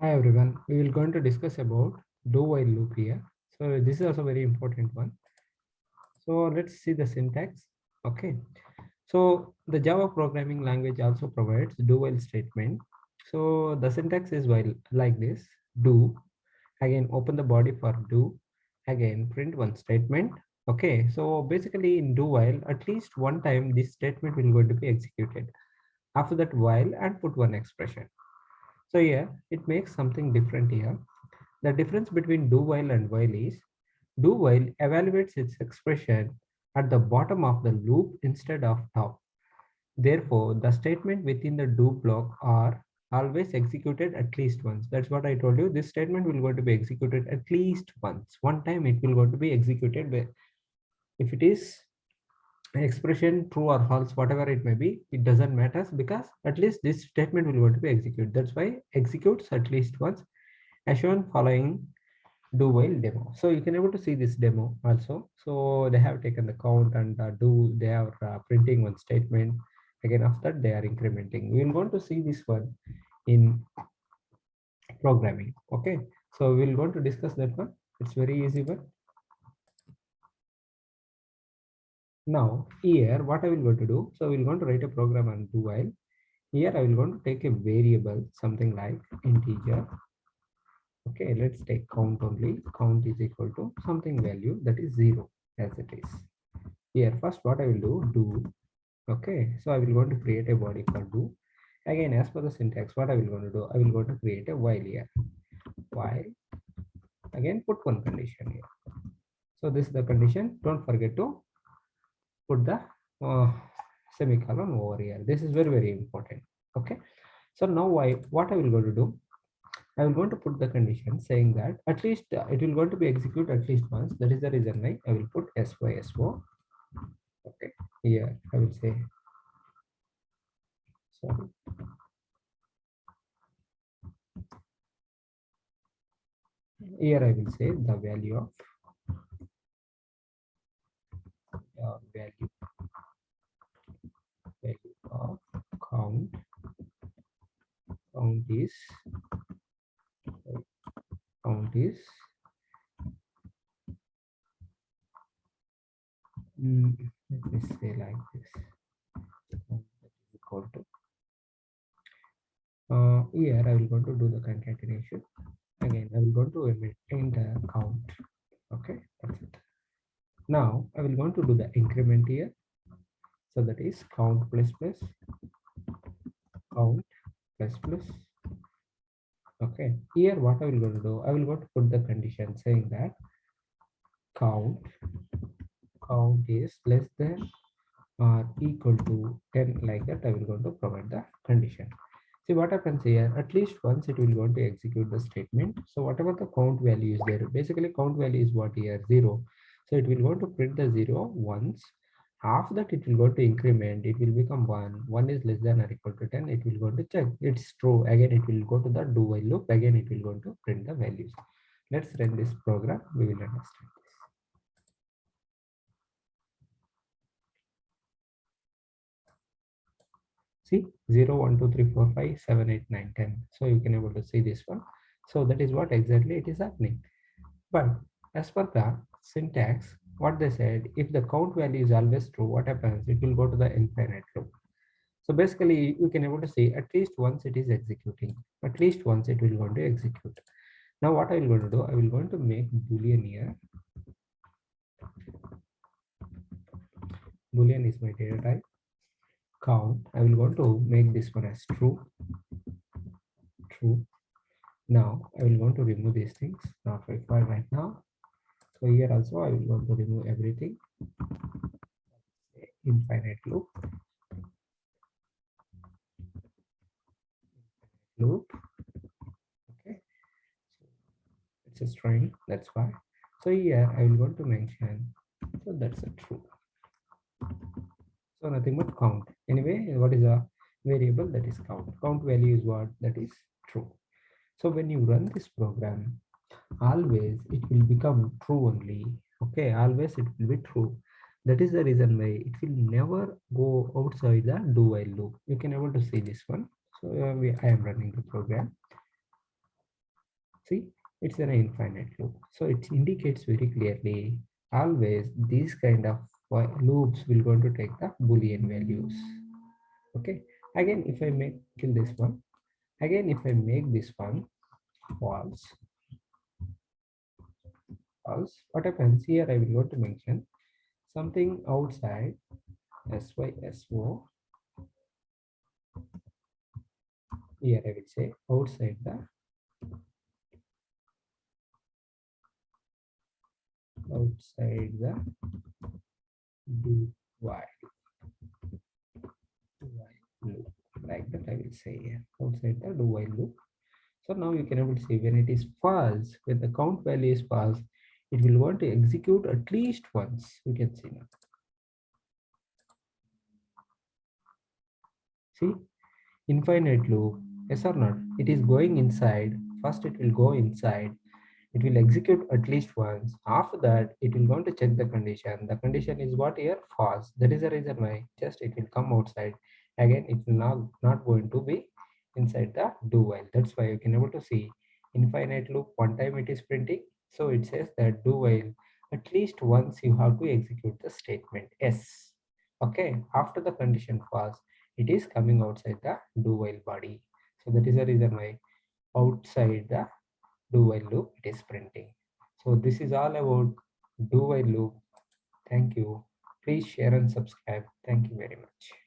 Hi everyone, we will going to discuss about do while loop here. So this is also very important one. So let's see the syntax. Okay. So the Java programming language also provides do while statement. So the syntax is while like this: do, again open the body for do, again print one statement. Okay. So basically in do while at least one time this statement will going to be executed. After that while and put one expression. So here it makes something different here. The difference between do while and while is do while evaluates its expression at the bottom of the loop instead of top. Therefore, the statement within the do block are always executed at least once. That's what I told you. This statement will going to be executed at least once. One time it will going to be executed. If it is an expression true or false, whatever it may be, it doesn't matter because at least this statement will going to be executed. That's why executes at least once as shown following do while demo. So you can able to see this demo also. So they have taken the count and do they are printing one statement. Again after that they are incrementing. We will going to see this one in programming. Okay, so we'll going to discuss that one. It's very easy one. Now here what I will going to do, so we're going to write a program and do while. Here I will going to take a variable something like integer. Okay, let's take count only. Count is equal to something value that is 0 as it is. Here first what I will do. Okay, so I will going to create a body for do. Again as per the syntax, what I will going to do, I will going to create a while here. While, again put one condition here. So this is the condition. Don't forget to put the semicolon over here. This is very important. Okay, so now what I will going to do, I will going to put the condition saying that at least it will going to be executed at least once. That is the reason why I will put SYSO. Okay, here I will say, sorry, here I will say the value of value of count is count is let me say like this, equal to here I will going to do the concatenation. Again I will going to maintain the count. Okay, that's it. Now I will going to do the increment here. So that is count plus plus count plus plus. Okay, here what I will going to do, I will going to put the condition saying that count is less than or equal to 10, like that I will going to provide the condition. See what happens here, at least once it will going to execute the statement. So whatever the count value is there, basically count value is what here, 0. So it will go to print the 0 once. After that it will go to increment, it will become 1. 1 is less than or equal to 10, it will go to check it's true. Again it will go to the do while loop. Again it will go to print the values. Let's run this program, we will understand this. See 0 1 2 3 4 5 7 8 9 10. So you can able to see this one. So that is what exactly it is happening. But as per the syntax, what they said, if the count value is always true, what happens, it will go to the infinite loop. So basically you can able to see at least once it is executing, at least once it will going to execute. Now what I will going to do, I will going to make boolean here. Boolean is my data type. Count, I will going to make this one as true. Now I will going to remove these things, not required right now. So here also I will going to remove everything. Infinite loop. Okay, so it's a string, that's why. So here I will going to mention, so that's a true. So nothing but count. Anyway, what is a variable, that is count. Count value is what, that is true. So when you run this program, always it will become true only. Okay, always it will be true. That is the reason why it will never go outside the do while loop. You can able to see this one. So I am running the program. See, it's an infinite loop. So it indicates very clearly always these kind of loops will going to take the Boolean values. Okay. Again, if I make kill this one, again if I make this one false, false, what happens here? I will go to mention something outside SYSO. Here I will say outside the do while loop, like that I will say here outside the do while loop. So now you can able to see when it is false, when the count value is false, it will want to execute at least once. You can see now. See, infinite loop, yes or not? It is going inside. First, it will go inside. It will execute at least once. After that, it will going to check the condition. The condition is what here? False. That is the reason why just it will come outside. Again, it will not going to be inside the do while. That's why you can able to see infinite loop. One time it is printing. So it says that do while at least once you have to execute the statement S. Okay. After the condition false, it is coming outside the do while body. So that is the reason why outside the do while loop it is printing. So this is all about do while loop. Thank you. Please share and subscribe. Thank you very much.